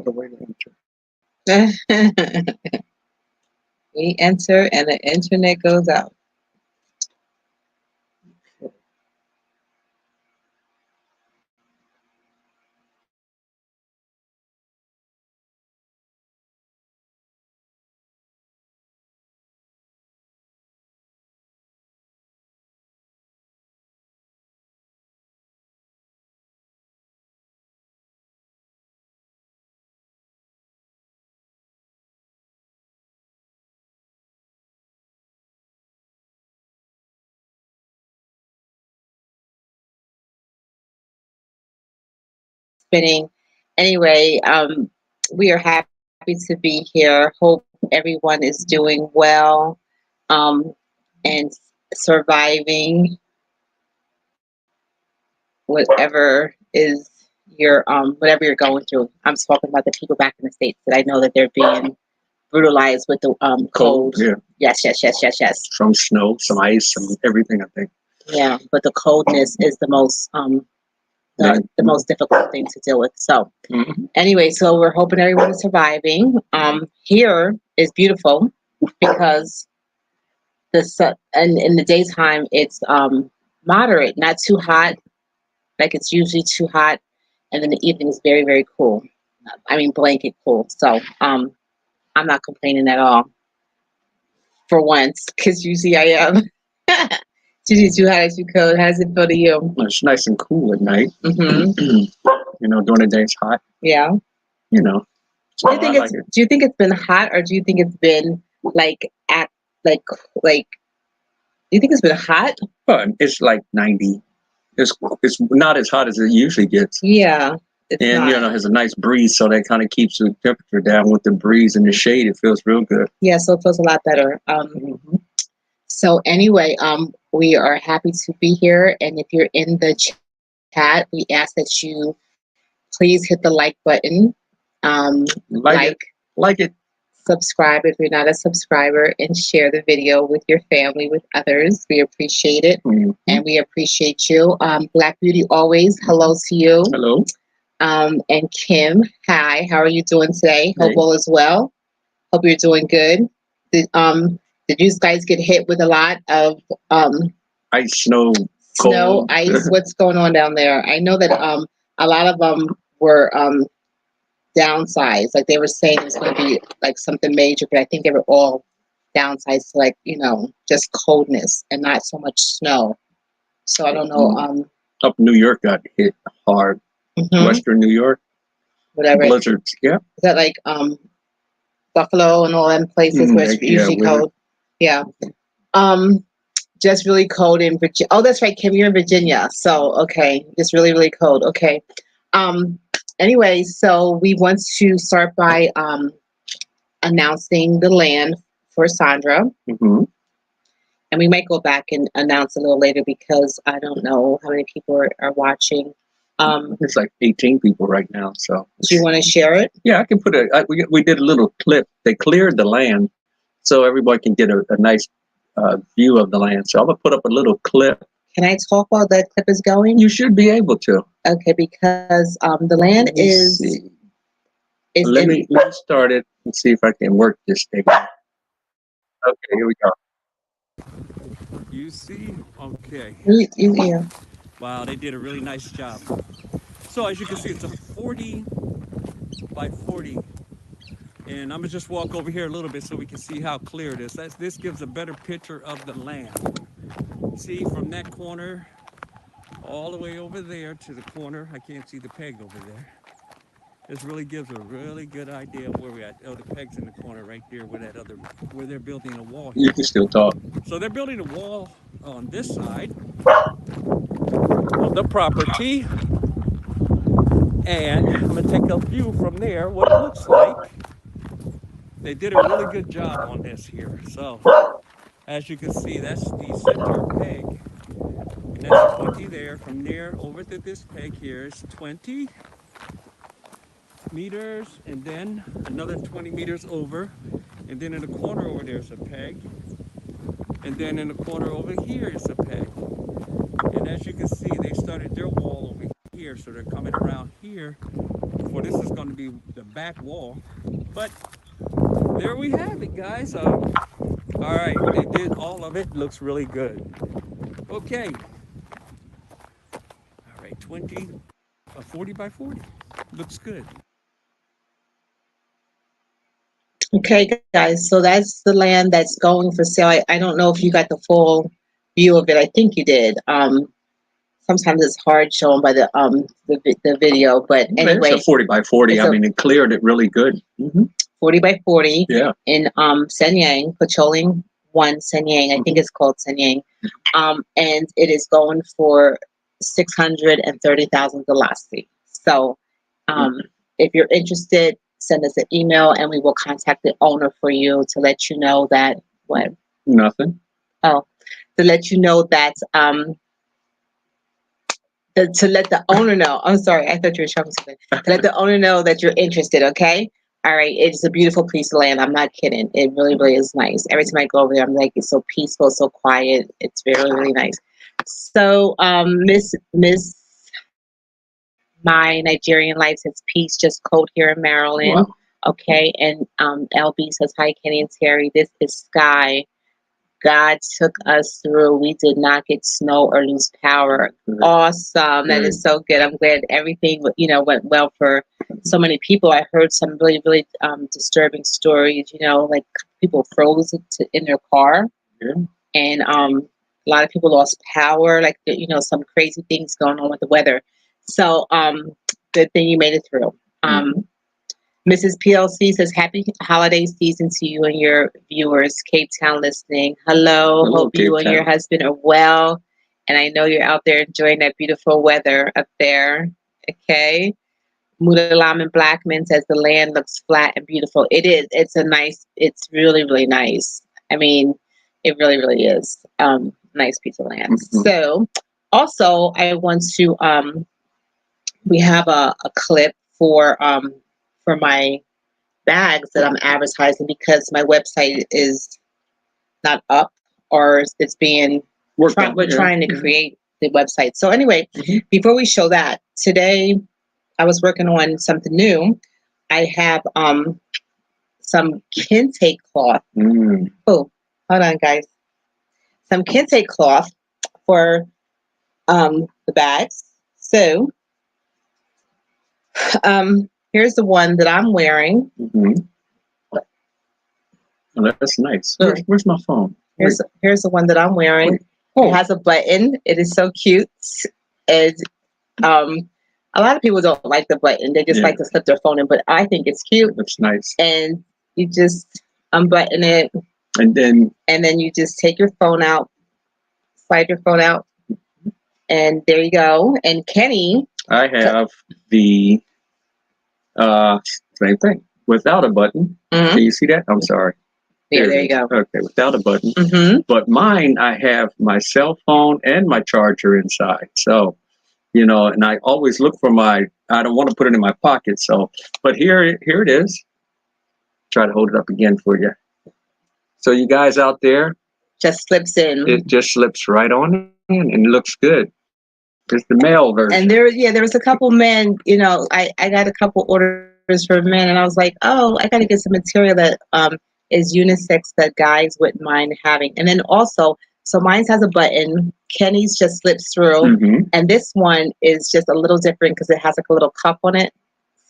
the way to enter. We enter and the internet goes out. Spinning. Anyway, we are happy to be here. Hope everyone is doing well, um, and surviving whatever is whatever you're going through. I'm talking about the people back in the States that I know that they're being brutalized with the Cold, cold. yeah. Yes, yes, yes, yes, yes. Some snow, some ice, some everything, I think. Yeah, but the coldness is the most the most difficult thing to deal with. So anyway, so we're hoping everyone is surviving. Here is beautiful because the sun, and in the daytime it's moderate, not too hot, like it's usually too hot, and then the evening is very, very cool. I mean, blanket cool. So I'm not complaining at all for once, because usually I am. It's usually too hot as you cold. How does it feel to you? It's nice and cool at night. Mm-hmm. You know, during the day it's hot. Yeah. You know. So Do you think I like it's it. do you think it's been hot, or do you think it's been like at like do you think it's been hot? But it's like 90. It's not as hot as it usually gets. Yeah. It's And not. you know, it has a nice breeze, so that kind of keeps the temperature down. With the breeze and the shade, it feels real good. Yeah, so it feels a lot better. So anyway, we are happy to be here, and if you're in the chat, we ask that you please hit the like button, Like it, like it. subscribe if you're not a subscriber, and share the video with your family, with others. We appreciate it, and we appreciate you. Black Beauty always, hello to you. Hello. And Kim, hi, how are you doing today? Hope Hey. all is well. Hope you're doing good. Did you guys get hit with a lot of Ice, snow, snow, cold. ice? What's going on down there? I know that a lot of them were downsized. Like they were saying it was going to be like something major, but I think they were all downsized to like just coldness and not so much snow. So I don't know. Up New York got hit hard. Western New York. Whatever. Blizzards. Yeah. Is that like Buffalo and all them places where it's usually cold? Yeah. Just really cold in Virginia. Oh, that's right, Kim. You're in Virginia. So okay, just really, really cold. Okay. Anyway, so we want to start by announcing the land for Sandra. And we might go back and announce a little later because I don't know how many people are watching. It's like 18 people right now. So do you want to share it? Yeah, I can put we did a little clip. They cleared the land so everybody can get a nice view of the land. So I'm gonna put up a little clip. Can I talk while that clip is going? You should be able to. Okay, because the land is let me start it and see if I can work this thing. Okay, here we go. You see? Okay. Yeah. Wow, they did a really nice job. So as you can see, it's a 40 by 40. And I'm gonna just walk over here a little bit so we can see how clear it is. This gives a better picture of the land. See, from that corner all the way over there to the corner, I can't see the peg over there. This really gives a really good idea of where we're at. Oh, the peg's in the corner right there where they're building a wall here. You can still talk. So they're building a wall on this side of the property. And I'm gonna take a view from there, what it looks like. They did a really good job on this here. So, as you can see, that's the center peg. And that's 20 there. From there over to this peg here is 20 meters, and then another 20 meters over. And then in the corner over there is a peg. And then in the corner over here is a peg. And as you can see, they started their wall over here. here, so they're coming around here. For this is going to be the back wall, but there we have it, guys. All right, they did all of it. Looks really good. Okay. All right, 40 by 40. Looks good. Okay, guys. So that's the land that's going for sale. I don't know if you got the full view of it. I think you did. Sometimes it's hard showing by the video, but anyway, it's a 40 by 40. I mean, it cleared it really good. 40 by 40. Yeah. In Shenyang, Pacholing 1 Shenyang. I think it's called Shenyang. And it is going for 630,000 Dalasi. So, if you're interested, send us an email and we will contact the owner for you to let you know that what? Nothing. Oh, to let you know that to let the owner know. I'm sorry, I thought you were showing something. To let the owner know that you're interested, okay? All right, it's a beautiful piece of land. I'm not kidding. It really, really is nice. Every time I go over there, I'm like, it's so peaceful, so quiet. It's really, really nice. So, Miss My Nigerian Life says peace, just cold here in Maryland. Wow. Okay, and LB says, hi, Kenny and Terry. This is Sky. God took us through. We did not get snow or lose power. Awesome. That is so good. I'm glad everything went well for so many people. I heard some really, really disturbing stories, like people froze in their car. Yeah. And a lot of people lost power, like, some crazy things going on with the weather. So good thing you made it through. Mrs. PLC says, happy holiday season to you and your viewers. Cape Town listening. Hello. Hope Cape you and Town. Your husband are well. And I know you're out there enjoying that beautiful weather up there. Okay. Mudalaman Blackman says the land looks flat and beautiful. It is. It's really, really nice. I mean, it really, really is. Nice piece of land. So also I want to, we have a clip for my bags that I'm advertising because my website is not up or it's being we're trying to create the website. So anyway, before we show that, today I was working on something new. I have some kente cloth. Oh, hold on, guys. Some kente cloth for the bags. So here's the one that I'm wearing. Oh, that's nice. Where's my phone? Here's the one that I'm wearing. Oh. It has a button. It is so cute. And a lot of people don't like the button. They just like to slip their phone in, but I think it's cute. It's nice. And you just unbutton it. And then you just take your phone out, slide your phone out, and there you go. And Kenny, I have the same thing without a button. Can you see that? I'm sorry. Yeah, there you go. Okay, without a button. But mine, I have my cell phone and my charger inside. So, and I always look for I don't want to put it in my pocket. So, but here it is. Try to hold it up again for you. So you guys out there, just slips in. It just slips right on in and it looks good. It's the male version. And there was a couple men, I got a couple orders for men and I was like, oh, I got to get some material that is unisex that guys wouldn't mind having. And then also, so mine has a button. Kenny's just slips through. And this one is just a little different because it has like a little cup on it.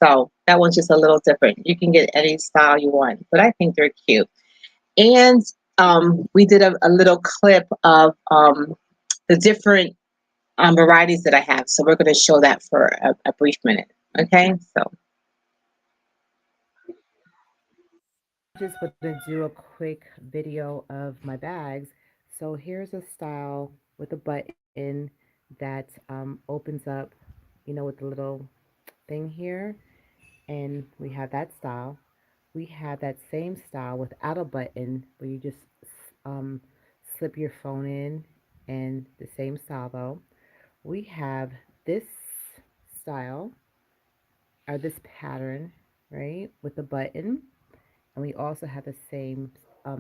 So that one's just a little different. You can get any style you want, but I think they're cute. And we did a little clip of the different varieties that I have. So we're going to show that for a brief minute. Okay, so. Just want to do a quick video of my bags. So here's a style with a button that opens up, with the little thing here. And we have that style. We have that same style without a button where you just slip your phone in, and the same style though. We have this style or this pattern, right, with a button. And we also have the same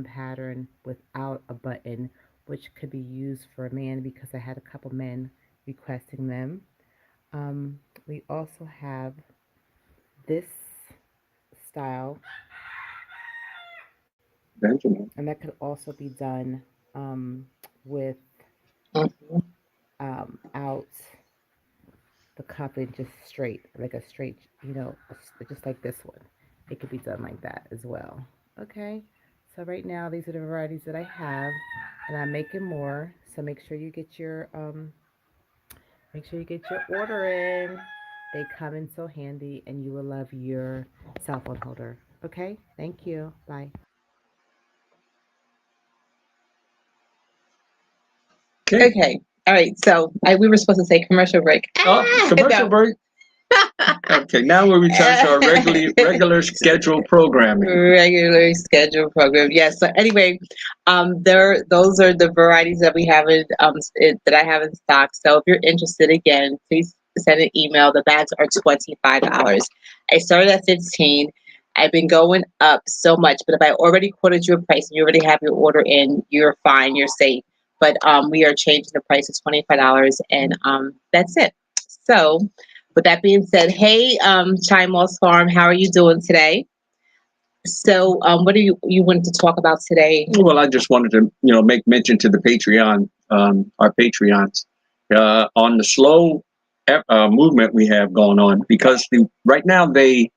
pattern without a button, which could be used for a man because I had a couple men requesting them. We also have this style, Benjamin. and that could also be done with Mhm. out the cup and just straight, like a straight, just like this one. It could be done like that as well. Okay. So right now, these are the varieties that I have, and I'm making more. So make sure you get your order in. They come in so handy, and you will love your cell phone holder. Okay. Thank you. Bye. Okay. Okay. All right. So we were supposed to say commercial break. Oh, commercial No. break. Okay, now we return to our regular scheduled programming. Regular schedule program. Yes. So anyway, those are the varieties that we have that I have in stock. So if you're interested, again, please send an email. The bags are $25. I started at 15. I've been going up so much, but if I already quoted you a price and you already have your order in, you're fine, you're safe. But we are changing the price to $25, and that's it. So, with that being said, hey, Chime Moss Farm, how are you doing today? So, what do you wanted to talk about today? Well, I just wanted to, make mention to the Patreon, our Patreons, on the slow movement we have going on, because right now the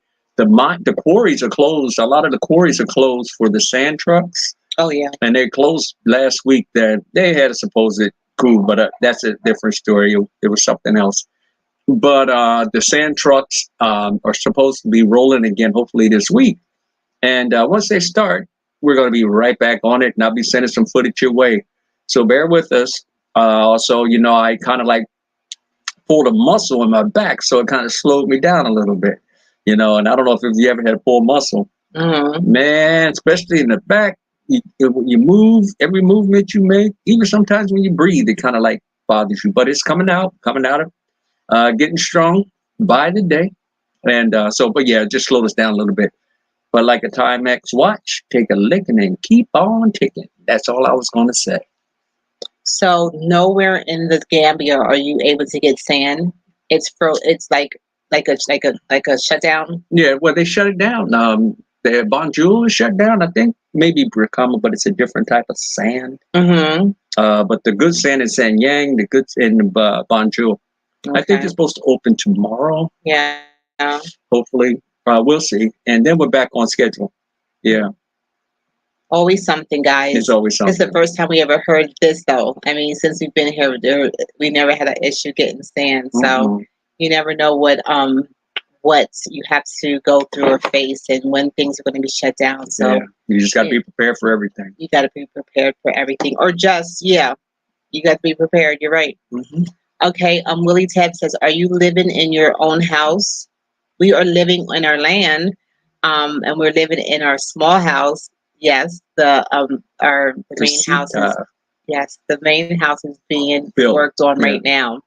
quarries are closed. A lot of the quarries are closed for the sand trucks, Oh yeah. and they closed last week. That they had a supposed coup, but that's a different story. It was something else. But the sand trucks are supposed to be rolling again, hopefully this week. And once they start, we're going to be right back on it, and I'll be sending some footage your way. So bear with us. Also, I kind of like pulled a muscle in my back, so it kind of slowed me down a little bit. And I don't know if you ever had a pulled muscle, man, especially in the back. You move, every movement you make, even sometimes when you breathe, it kind of like bothers you. But it's coming out of getting strong by the day. And but yeah, just slowed us down a little bit. But like a Timex watch, take a licking and keep on ticking. That's all I was going to say. So nowhere in the Gambia are you able to get sand. It's like a shutdown. Yeah, well, they shut it down. The Bonjour is shut down, I think. Maybe Brikama, but it's a different type of sand. Mm-hmm. But the good sand is San Yang, the good in Bonjour. I think it's supposed to open tomorrow. Yeah. Hopefully. We'll see. And then we're back on schedule. Yeah. Always something, guys. It's always something. It's the first time we ever heard this, though. I mean, since we've been here, we never had an issue getting sand. So you never know what you have to go through or face, and when things are going to be shut down. So yeah. You just got to be prepared for everything. You got to be prepared for everything, or just you got to be prepared. You're right. Mm-hmm. Okay. Willie Ted says, "Are you living in your own house?" We are living in our land, and we're living in our small house. Yes, the main house is the main house is being worked on right now.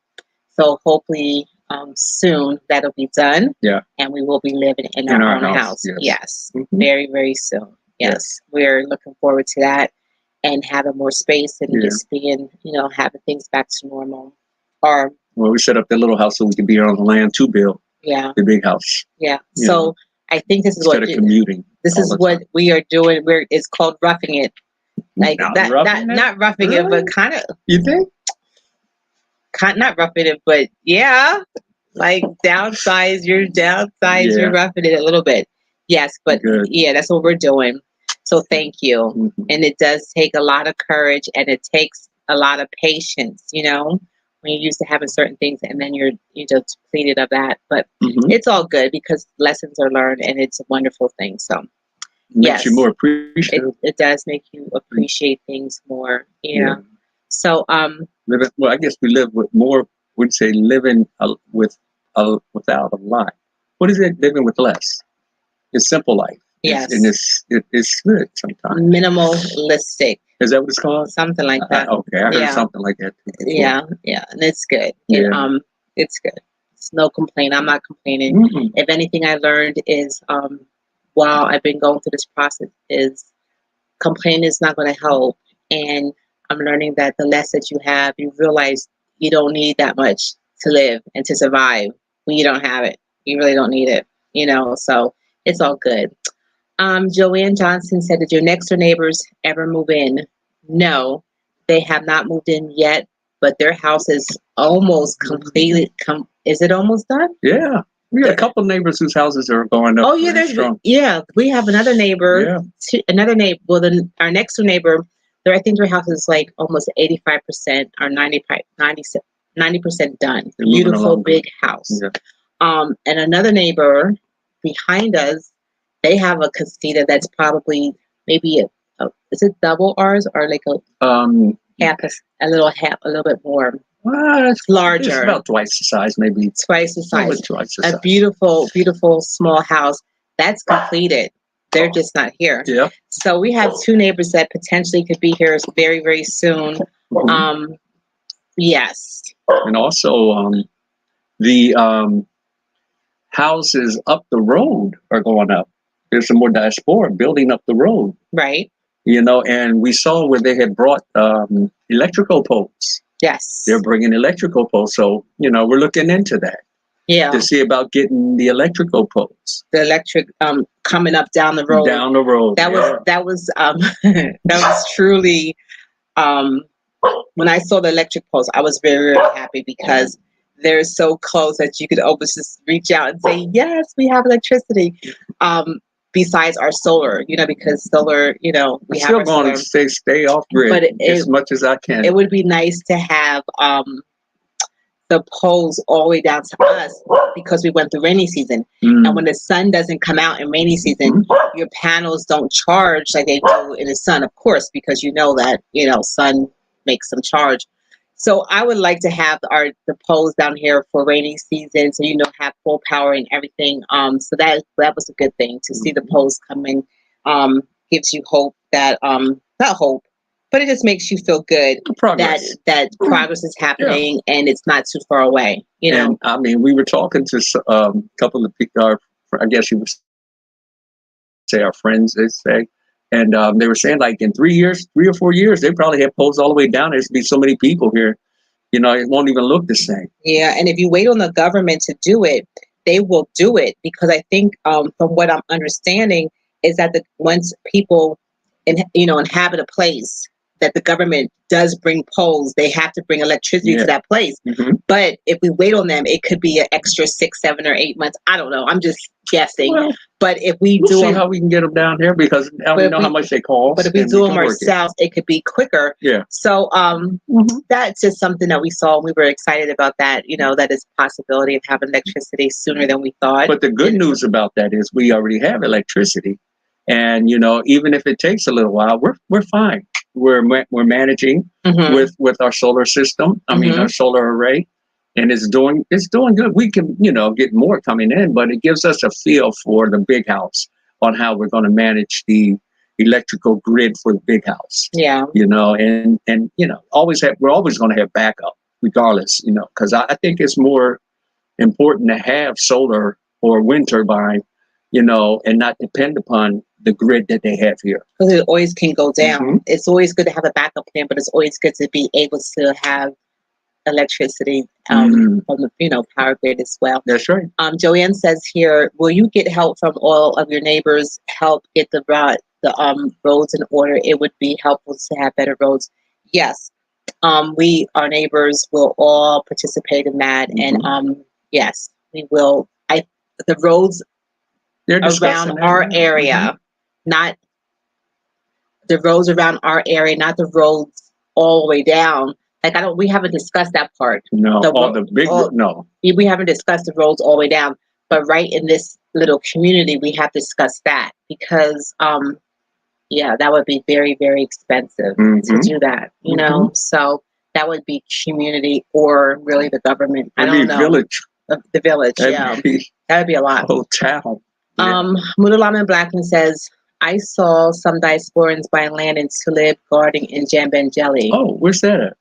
So hopefully soon that'll be done. Yeah. And we will be living in our own house. Yes. Mm-hmm. Very, very soon. Yes. We're looking forward to that, and having more space and just being, having things back to normal. Well, we set up that little house so we can be on the land to build. Yeah. The big house. Yeah. So I think this is instead of commuting. This is what we are doing. It's called roughing it. Like not roughing it, but kind of. You think? Not roughing it, but like downsize. You're roughing it a little bit. Yes, but that's what we're doing. So thank you. Mm-hmm. And it does take a lot of courage, and it takes a lot of patience. When you're used to having certain things, and then you're just depleted of that. But it's all good because lessons are learned, and it's a wonderful thing. So makes you more appreciative. It does make you appreciate things more. Yeah. So well, I guess we live with more. We'd say living without a lot. What is it? Living with less. It's simple life. Yes. And it's good sometimes. Minimalistic. Is that what it's called? Something like that. Okay, I heard something like that too. Yeah, and it's good. Yeah. It's good. It's no complaint. I'm not complaining. Mm-hmm. If anything I learned is while I've been going through this process is complaining is not going to help. And I'm learning that the less that you have, you realize you don't need that much to live and to survive. you don't have it. You really don't need it, so it's all good. Joanne Johnson said, did your next door neighbors ever move in? No, they have not moved in yet, but their house is almost completely, is it almost done? Yeah. We got a couple neighbors whose houses are going up. Oh yeah, strong. we have another neighbor, another neighbor. Well, then our next door neighbor, I think their house is like almost 85% or 90% done. Beautiful big house. Yeah. And another neighbor behind us, they have a casita that's probably maybe is it double ours or like a little bit more. It's larger. It's about twice the size, maybe. Twice the size. Twice the size. A beautiful, beautiful small house that's completed. They're just not here. Yeah. So we have two neighbors that potentially could be here very, very soon. Mm-hmm. Yes. And also, the houses up the road are going up. There's some more diaspora building up the road. Right. And we saw where they had brought electrical poles. Yes. They're bringing electrical poles. So, we're looking into that. Yeah. To see about getting the electrical poles. The electric coming up down the road. Down the road. That was that was truly when I saw the electric poles, I was very, very happy because they're so close that you could almost just reach out and say, yes, we have electricity. Besides our solar, because solar, we have still going to stay off grid, but as much as I can. It would be nice to have the poles all the way down to us because we went through rainy season. And when the sun doesn't come out in rainy season, your panels don't charge like they do in the sun, of course, because that, sun makes them charge. So I would like to have the poles down here for rainy season, so have full power and everything. So that was a good thing to see the poles coming. Gives you hope that not hope, but it just makes you feel good that progress is happening and it's not too far away. And I mean, we were talking to a couple of people. I guess you would say our friends. They say. And they were saying, like, in 3 or 4 years, they probably have poles all the way down. There's be so many people here, it won't even look the same. Yeah, and if you wait on the government to do it, they will do it because I think, from what I'm understanding, is that once people, inhabit a place, that the government does bring poles, they have to bring electricity to that place. Mm-hmm. But if we wait on them, it could be an extra 6, 7, or 8 months. I don't know. I'm just guessing. Well, but if we'll see how we can get them down here because I don't know how much they cost. But if we do them ourselves, it could be quicker. Yeah. So that's just something that we saw. We were excited about that. That is a possibility of having electricity sooner than we thought. But the good news about that is we already have electricity, and even if it takes a little while, we're fine. We're managing with our solar system. I mean, our solar array, and it's doing good. We can get more coming in, but it gives us a feel for the big house on how we're going to manage the electrical grid for the big house. Yeah. And we're always going to have backup regardless. Because I think it's more important to have solar or wind turbine, and not depend upon the grid that they have here. Because it always can go down. It's always good to have a backup plan, but it's always good to be able to have electricity from the power grid as well. That's right. Joanne says here, will you get help from all of your neighbors? Help get the roads in order. It would be helpful to have better roads. Yes, our neighbors will all participate in that, and yes, we will. The roads around our area. Not the roads around our area, not the roads all the way down. Like we haven't discussed that part. No, no. We haven't discussed the roads all the way down. But right in this little community, we have discussed that because, that would be very, very expensive to do that. So that would be community or really the government. I don't know. Village. The village. That would be a lot. Whole town. Mudalama Blackman says, I saw some diasporans buying land in Tulip Garden in Jambangeli. Oh, where's that at?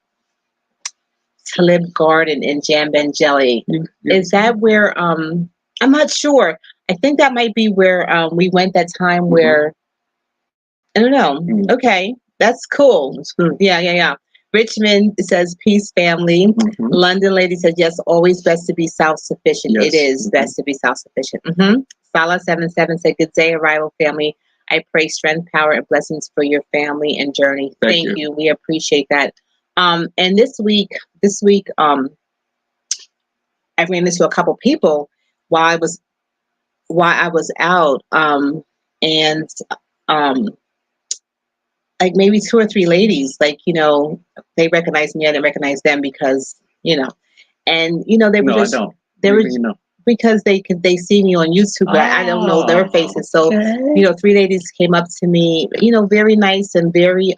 Tulip Garden in Jambangeli. Is that where, I'm not sure. I think that might be where we went that time where, I don't know. Okay, that's cool. That's good. Yeah. Richmond says, peace, family. London lady says, yes, always best to be self-sufficient. Yes. It is best to be self-sufficient. Sala 77 said, good day, arrival family. I pray strength, power, and blessings for your family and journey. Thank you. We appreciate that. And this week, I ran into a couple people while I was out. And like maybe two or three ladies, like, they recognized me, I didn't recognize them because, and they were just, they were, because they see me on YouTube, but I don't know their faces. So, three ladies came up to me, very nice and very,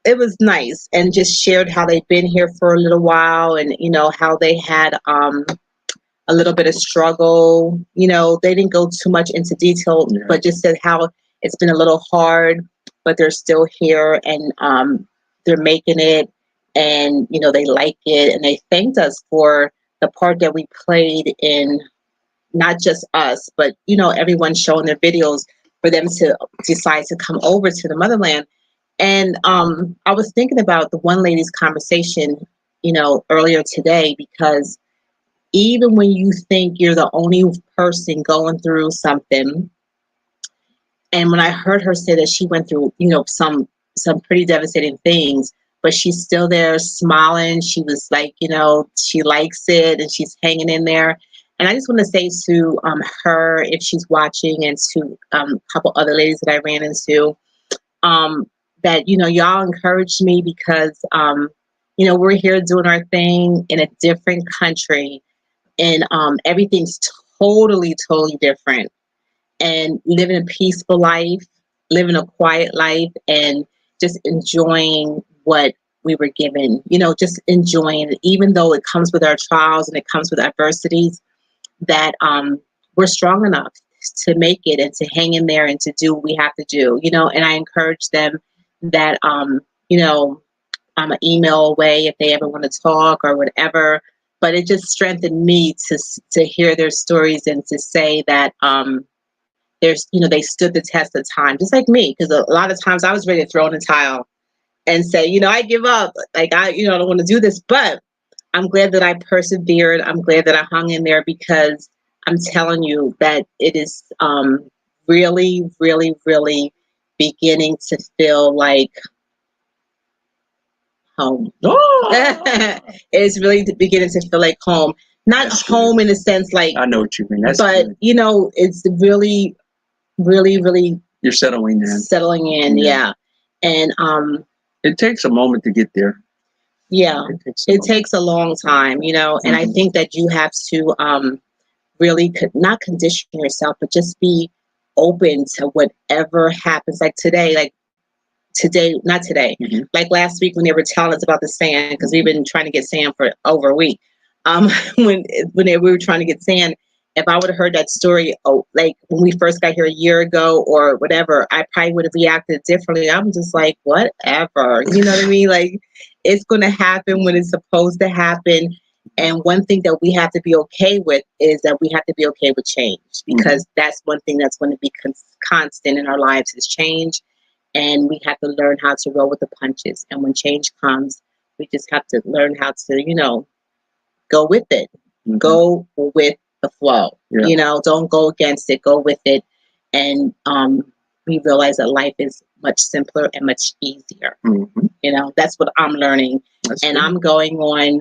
it was nice, and just shared how they've been here for a little while, and, how they had, a little bit of struggle. They didn't go too much into detail, but just said how it's been a little hard, but they're still here, and they're making it, and they like it, and they thanked us for the part that we played in, not just us, but everyone showing their videos for them to decide to come over to the motherland. And I was thinking about the one lady's conversation, earlier today, because even when you think you're the only person going through something, and when I heard her say that she went through, some pretty devastating things, but she's still there smiling. She was like, she likes it, and she's hanging in there. And I just want to say to her, if she's watching, and to a couple other ladies that I ran into, that, y'all encouraged me, because, we're here doing our thing in a different country, and everything's totally different, and living a peaceful life, living a quiet life, and just enjoying what we were given, just enjoying it, even though it comes with our trials and it comes with adversities, that we're strong enough to make it, and to hang in there, and to do what we have to do, and I encourage them that, I'm an email away if they ever want to talk or whatever. But it just strengthened me to hear their stories, and to say that there's, they stood the test of time, just like me, because a lot of times I was ready to throw in the towel and say, I give up, like, I don't want to do this. But I'm glad that I persevered. I'm glad that I hung in there, because I'm telling you that it is really, really, really beginning to feel like home. It's really beginning to feel like home. Not That's home good. In a sense, like, I know what you mean. That's but good. It's really, really, really, you're settling in. Settling in, yeah. And it takes a moment to get there. Yeah, it takes a long time, and I think that you have to really not condition yourself, but just be open to whatever happens. Like today, not today, like last week when they were telling us about the sand, because we've been trying to get sand for over a week. When we were trying to get sand, if I would have heard that story, like when we first got here a year ago or whatever, I probably would have reacted differently. I'm just like, whatever, you know what I mean? Like, it's going to happen when it's supposed to happen. And one thing that we have to be okay with is that we have to be okay with change, because that's one thing that's going to be constant in our lives is change. And we have to learn how to roll with the punches. And when change comes, we just have to learn how to, go with it. Go with the flow. Yeah. Don't go against it. Go with it. And we realize that life is much simpler and much easier. That's what I'm learning. That's and good. I'm going on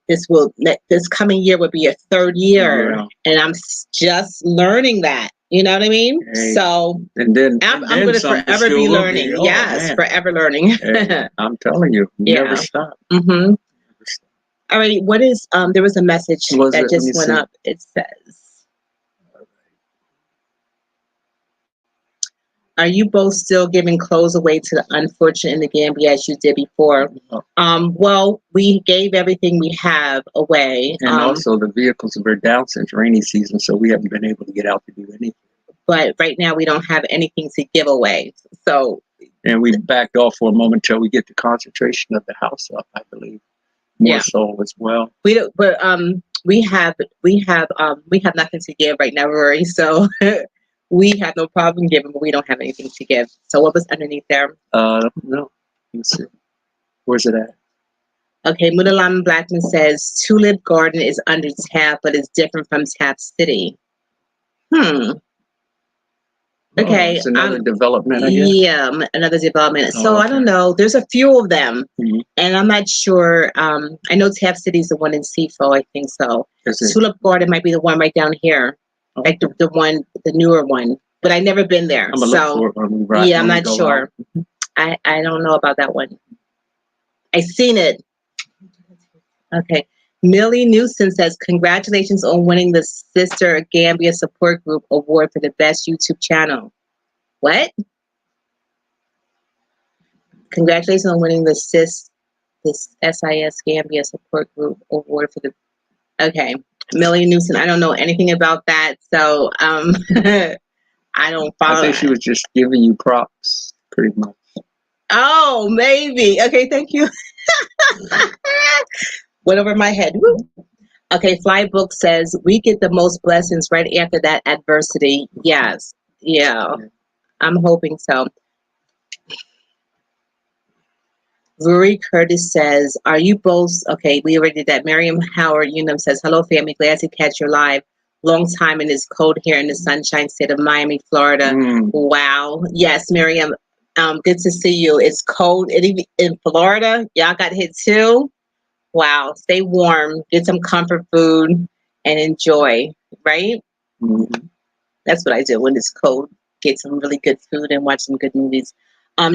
this coming year would be a third year. Yeah. And I'm just learning that. You know what I mean? Hey. So, and then I'm going to forever be learning. Yes, forever learning. Hey, I'm telling you, never stop. All right. What is, there was a message that just went up. It says, are you both still giving clothes away to the unfortunate in the Gambia as you did before? Well, we gave everything we have away. And also the vehicles were down since rainy season, so we haven't been able to get out to do anything. But right now we don't have anything to give away. So, and we backed off for a moment till we get the concentration of the house up, I believe. More so as well. We don't, but we have nothing to give right now, Rory. So we have no problem giving, but we don't have anything to give. So what was underneath there? No. Let's see. Where's it at? Okay, Mudalam Blackman says Tulip Garden is under Tap, but it's different from Tap City. Okay, It's another development, I guess. yeah, another development. So I don't know. There's a few of them, and I'm not sure. I know Tap City is the one in Seafo. I think so. Tulip Garden might be the one right down here, like the one, the newer one. But I never been there, so yeah, I'm not sure. I don't know about that one. I seen it. Okay. Millie Newsom says, congratulations on winning the Sister Gambia Support Group Award for the best YouTube channel. What? Congratulations on winning the SIS Gambia Support Group Award for the... Okay. Millie Newsom, I don't know anything about that, so I don't follow. I think she was just giving you props, pretty much. Oh, maybe. Okay, thank you. Went over my head. Woo. Okay, Flybook says, we get the most blessings right after that adversity. Yes. Yeah. I'm hoping so. Rory Curtis says, are you both... Okay, we already did that. Miriam Howard Unum says, hello, family. Glad to catch you live. Long time and it's cold here in the sunshine state of Miami, Florida. Wow. Yes, Miriam. Good to see you. It's cold in Florida. Y'all got hit too. Wow. Stay warm. Get some comfort food and enjoy. Right? That's what I do when it's cold. Get some really good food and watch some good movies.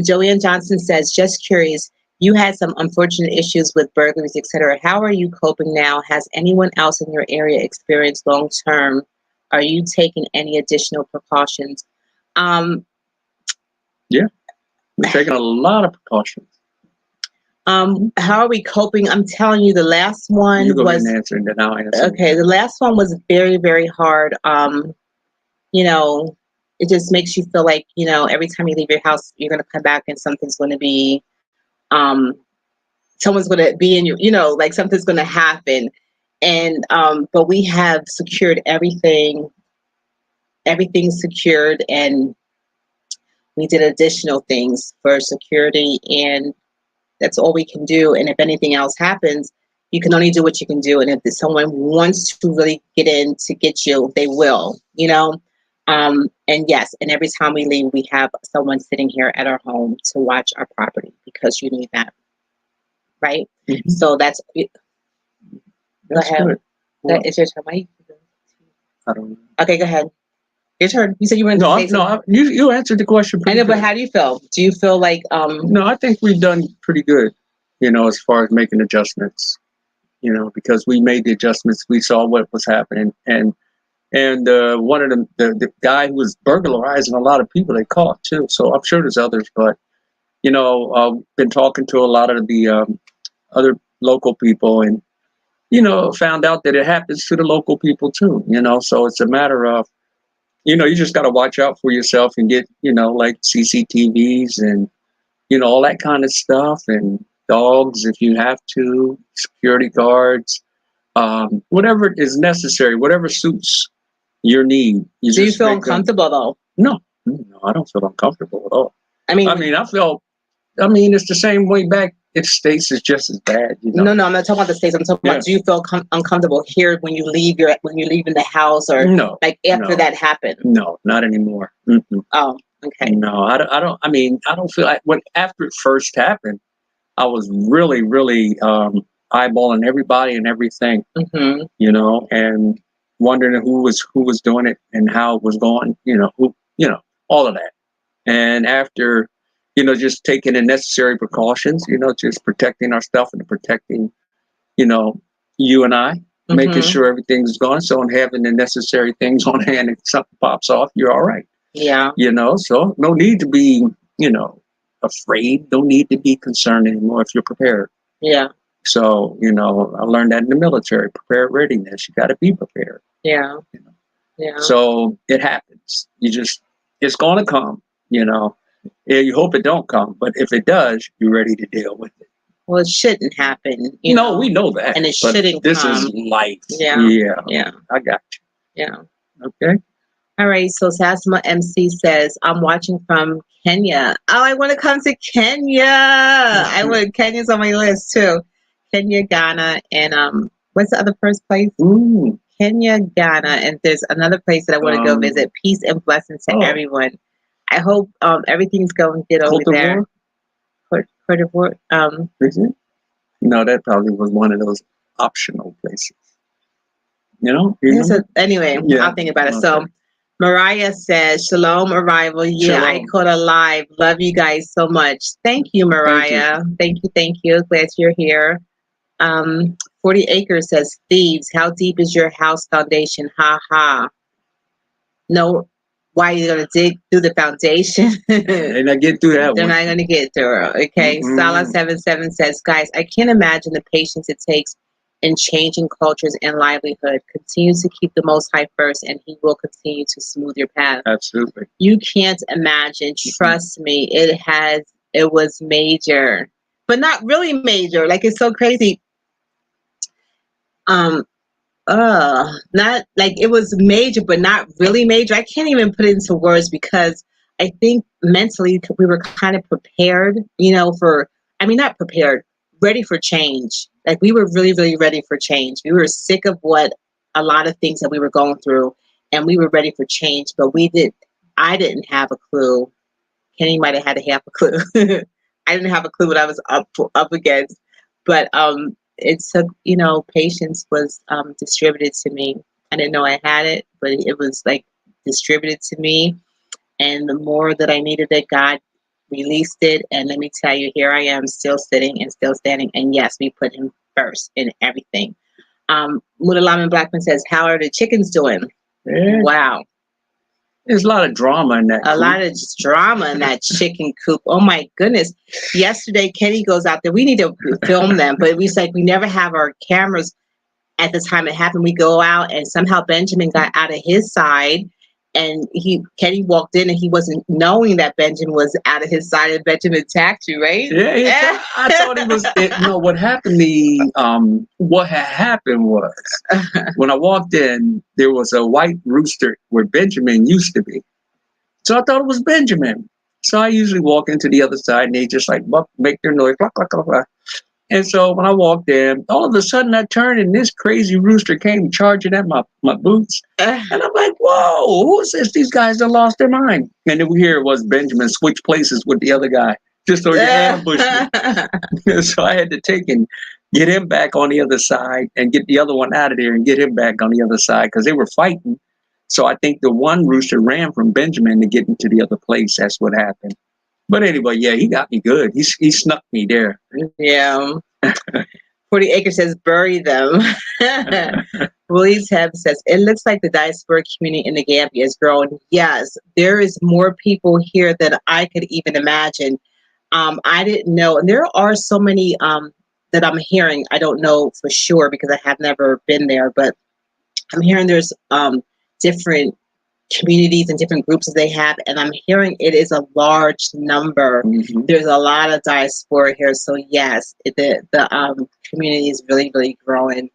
Joanne Johnson says, just curious, you had some unfortunate issues with burglaries, etc. How are you coping now? Has anyone else in your area experienced long term? Are you taking any additional precautions? Yeah, we're taking a lot of precautions. How are we coping? I'm telling you, the last one you go was... ahead and answer, and then I'll answer. Okay, the last one was very, very hard. You know, it just makes you feel like, you know, every time you leave your house, you're going to come back and something's going to be, someone's going to be in your, you know, like something's going to happen. And, but we have secured everything. Everything's secured, and we did additional things for security, and that's all we can do. And if anything else happens, you can only do what you can do. And if someone wants to really get in to get you, they will, you know? And yes, and every time we leave, we have someone sitting here at our home to watch our property, because you need that. Right? So that's go ahead. Good. Well, It's your turn, right? I don't know. Okay, go ahead. Your turn. You said you were you answered the question. I know, but how do you feel? Do you feel like No, I think we've done pretty good, you know, as far as making adjustments, you know, because we made the adjustments. We saw what was happening, and one of them, the guy who was burglarizing a lot of people, they caught too. So I'm sure there's others, but you know, been talking to a lot of the other local people, and you know, found out that it happens to the local people too. You know, so it's a matter of, you know, you just got to watch out for yourself and get, you know, like CCTVs and, you know, all that kind of stuff, and dogs if you have to, security guards, whatever is necessary, whatever suits your need. Do you feel uncomfortable though? No, I don't feel uncomfortable at all. I mean, it's the same way back. It States is just as bad. You know? No, I'm not talking about the States. I'm talking about, do you feel uncomfortable here when you leave in the house, or like after that happened? No, not anymore. Oh, okay. No, I don't. I mean, I don't feel like after it first happened, I was really, really eyeballing everybody and everything, you know, and wondering who was doing it and how it was going, you know, all of that. And after, you know, just taking the necessary precautions, you know, just protecting our stuff and protecting, you know, you and I, making sure everything's going. So, and having the necessary things on hand, if something pops off, you're all right. Yeah. You know, so no need to be, you know, afraid. Don't need to be concerned anymore if you're prepared. Yeah. So, you know, I learned that in the military, prepared readiness. You got to be prepared. Yeah. You know? Yeah. So it happens. It's going to come, you know. Yeah, you hope it don't come, but if it does, you're ready to deal with it. Well, it shouldn't happen. You know, we know that. And it shouldn't This come. is life. Yeah. I got you. Yeah. Okay. All right, so Sasma MC says, I'm watching from Kenya. Oh, I want to come to Kenya. Kenya's on my list too. Kenya, Ghana, and what's the other first place? Ooh. Kenya, Ghana, and there's another place that I want to go visit. Peace and blessings to everyone. I hope everything's going good over there. Cote d'Ivoire. Is it? No, that probably was one of those optional places. You know? Anyway, I'll think about it. Okay. So Mariah says, Shalom, arrival. Yeah, Shalom. I caught a live. Love you guys so much. Thank you, Mariah. Thank you. Glad you're here. 40 Acres says, thieves, how deep is your house foundation? Ha ha. No, why are you going to dig through the foundation? They're not getting through that They're one. not going to get through it. Okay. Sala77 says, guys, I can't imagine the patience it takes in changing cultures and livelihood. Continue to keep the Most High first, and He will continue to smooth your path. Absolutely. You can't imagine. Trust me, it was major, but not really major. Like, it's so crazy. Not like it was major, but not really major. I can't even put it into words because I think mentally we were kind of prepared, not prepared, ready for change. Like, we were really, really ready for change. We were sick of a lot of things that we were going through, and we were ready for change, but I didn't have a clue. Kenny might have had a half a clue. I didn't have a clue what I was up against, but, it took, patience was distributed to me. I didn't know I had it, but it was like distributed to me. And the more that I needed it, God released it. And let me tell you, here I am still sitting and still standing. And yes, we put Him first in everything. Mudalaman Blackman says, how are the chickens doing? Yeah. Wow. There's a lot of drama in that. A lot of drama in that chicken coop. Oh my goodness. Yesterday, Kenny goes out there. We need to film them, but we never have our cameras at the time it happened. We go out, and somehow Benjamin got out of his side, and Kenny walked in, and he wasn't knowing that Benjamin was out of his side, and Benjamin attacked you, right? Yeah. I thought he was. What happened? What had happened was when I walked in, there was a white rooster where Benjamin used to be. So I thought it was Benjamin. So I usually walk into the other side, and they just like make their noise, blah, blah, blah, blah. And so when I walked in, all of a sudden I turned, and this crazy rooster came charging at my boots. And I'm like, whoa, who is this? These guys have lost their mind. And then we hear it was Benjamin switch places with the other guy, just so he ambushed me. So I had to take and get him back on the other side and get the other one out of there and get him back on the other side because they were fighting. So I think the one rooster ran from Benjamin to get into the other place. That's what happened. But anyway, yeah, he got me good. He snuck me there. Yeah. 40 Acres says, bury them. Willie Tab says, it looks like the diaspora community in the Gambia is growing. Yes, there is more people here than I could even imagine. I didn't know. And there are so many that I'm hearing. I don't know for sure because I have never been there, but I'm hearing there's different communities and different groups that they have, and I'm hearing it is a large number. Mm-hmm. There's a lot of diaspora here, so yes, the community is really, really growing.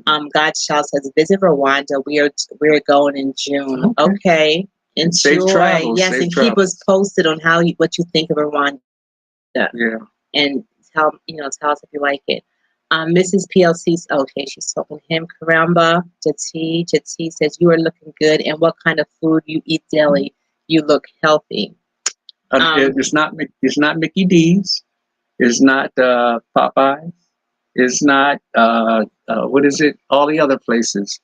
God Child says, visit Rwanda. We're going in June. Okay. Enjoy. Safe travels. Yes, safe and travels. Keep us posted on what you think of Rwanda. Yeah. And tell us if you like it. Mrs. PLC, okay, she's talking to him. Karamba, Jati says, you are looking good. And what kind of food you eat daily? You look healthy. It's not Mickey D's. It's not Popeyes. It's not, what is it? All the other places.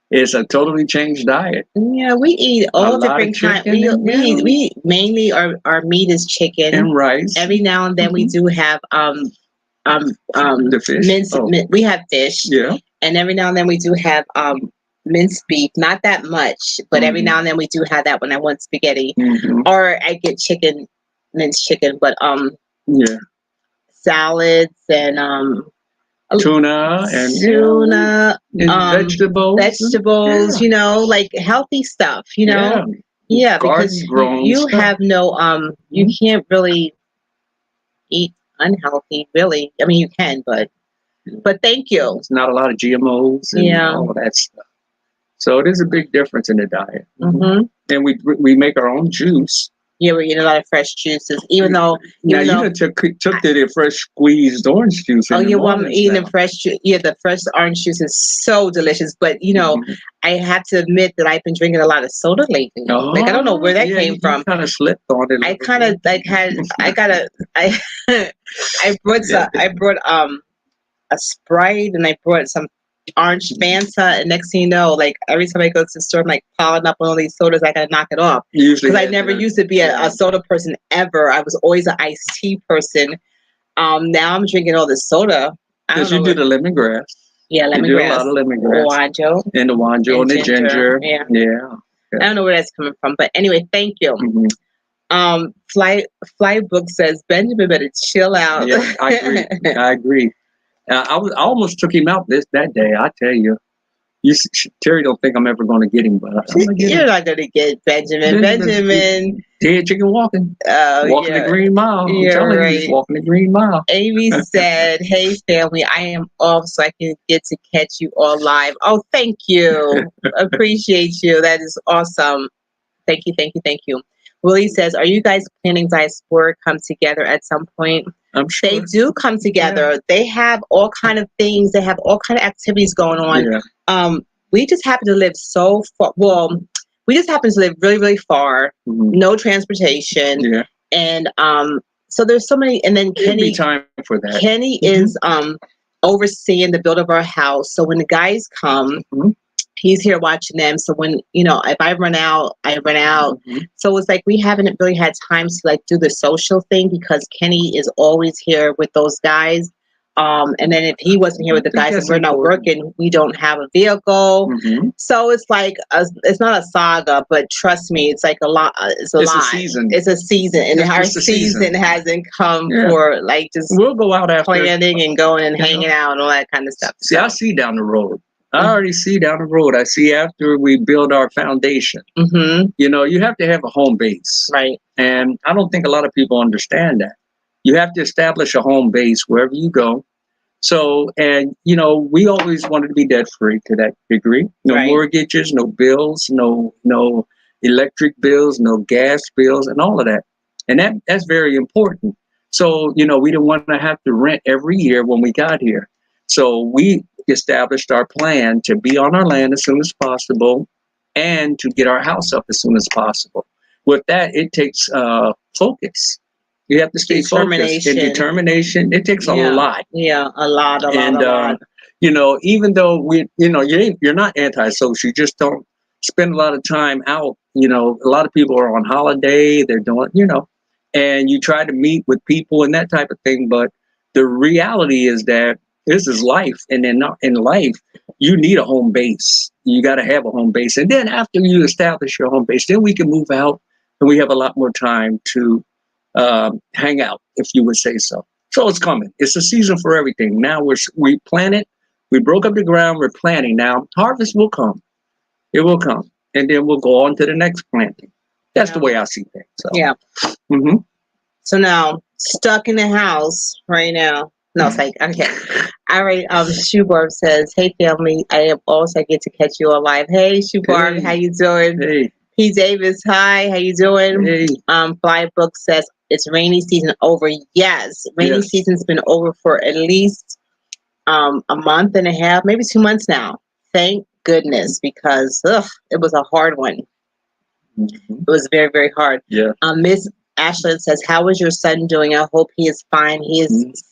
It's a totally changed diet. Yeah, we eat all different kinds. We mainly our meat is chicken and rice. Every now and then we do have the fish. We have fish. Yeah. And every now and then we do have minced beef. Not that much, but every now and then we do have that when I want spaghetti. Mm-hmm. Or I get minced chicken, but yeah. Salads and tuna and vegetables, yeah. Like healthy stuff, Yeah, because you have no you can't really eat unhealthy, really. I mean, you can, but thank you. It's not a lot of GMOs and all of that stuff. So it is a big difference in the diet. Mm-hmm. And we make our own juice. Yeah, we're eating a lot of fresh juices, even though, Now even you though, done took the fresh squeezed orange juice in oh the yeah, well, I'm mornings eating now. the fresh juice. Yeah, the fresh orange juice is so delicious. But Mhm. I have to admit that I've been drinking a lot of soda lately. Like I don't know where that Yeah, came you from. kind of slipped on it a I little kind of bit. like had I got a I I brought a Sprite and I brought some orange Fanta, and next thing you know, like every time I go to the store, I'm like piling up on all these sodas. I gotta knock it off You usually because I had never the, used to be yeah. a soda person ever. I was always an iced tea person. Now I'm drinking all this soda. I don't Because you know do what. the lemongrass. Yeah, You do a lot lemongrass, of lemongrass. guanjo, And the wanjo and and the ginger. Yeah, Yeah. I don't know where that's coming from, but anyway, thank you. Mhm. Fly book says Benjamin better chill out. Yeah, I agree. I agree. I almost took him out that day. I tell you, Terry don't think I'm ever going to get him, but I'm going to get You're him. not gonna get Benjamin. Benjamin. Dead chicken walking, Oh walking the yeah, Green Mile. I'm you're telling you, he's right. walking the Green Mile. Amy said, "Hey family, I am off so I can get to catch you all live." Oh, thank you. Appreciate you. That is awesome. Thank you, thank you, thank you. Willie says, "Are you guys planning diaspora come together at some point?" I'm They sure. do come together. Yeah. They have all kind of things. They have all kind of activities going on. Yeah. We just happen to live so far. Well, we just happen to live really, really far. Mhm. No transportation, Yeah. and so there's so many. And then It'd be time for that. Kenny is overseeing the build of our house. So when the guys come, Mhm. he's here watching them. So when if I run out, I run out. Mhm. So it's like we haven't really had time to like do the social thing because Kenny is always here with those guys. And then if he wasn't here with the I think guys and that's we're not important. working, we don't have a vehicle. Mhm. So it's like it's not a saga, but trust me, it's like a lot. It's a It's a lot. season. It's a season, and It's our just a season season. hasn't come Yeah. for like just We'll go out after. planning and going and You know? hanging out and all that kind of stuff. See, I see down the road. I already see down the road. I see after we build our foundation. Mm-hmm. You have to have a home base. Right. And I don't think a lot of people understand that. You have to establish a home base wherever you go. So, and we always wanted to be debt free to that degree. No Right. mortgages, no bills, no electric bills, no gas bills, and all of that. And that's very important. So, we didn't want to have to rent every year when we got here. So we established our plan to be on our land as soon as possible and to get our house up as soon as possible. With that, it takes focus. You have to stay focused and determination. It takes a lot. Yeah, a lot. And even though you're not antisocial, you just don't spend a lot of time out. A lot of people are on holiday. They're doing, and you try to meet with people and that type of thing. But the reality is that this is life, and then in life, you need a home base. You got to have a home base, and then after you establish your home base, then we can move out, and we have a lot more time to hang out, if you would say so. So it's coming. It's a season for everything. Now we planted, we broke up the ground, we're planting. Now harvest will come. It will come, and then we'll go on to the next planting. That's the way I see things. So. Yeah. Mm-hmm. So now stuck in the house right now. No, it's like okay. All right. Shoebarb says, "Hey family, I am also I get to catch you alive. Hey Shoebarb, Hey. how you doing? Hey. P. Davis, hi, how you doing? Hey. Fly Book says it's rainy season over. Yes, rainy season's been over for at least a month and a half, maybe 2 months now. Thank goodness, because it was a hard one. Mm-hmm. It was very, very hard. Yeah. Miss Ashlyn says, "How is your son doing? I hope he is fine. He is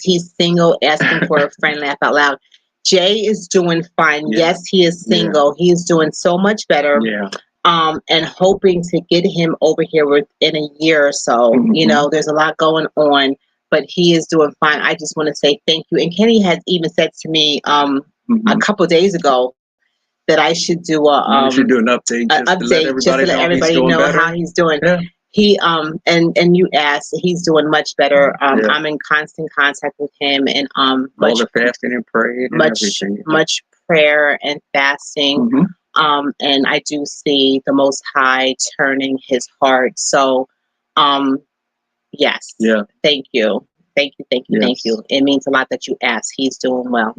he's single, asking for a friend. Laugh out loud." Jay is doing fine. Yeah. Yes, he is single. Yeah. He is doing so much better. Yeah. And hoping to get him over here within a year or so. Mm-hmm. There's a lot going on, but he is doing fine. I just want to say thank you. And Kenny has even said to me a couple of days ago that I should do you should do an update just to let everybody know how he's doing. Yeah. He and you asked, he's doing much better. I'm in constant contact with him, and all the fasting and praying and everything. Much prayer and fasting. Mm-hmm. And I do see the Most High turning his heart. So, yes. Yeah. Thank you. Thank you. Thank you. Yes. Thank you. It means a lot that you asked. He's doing well.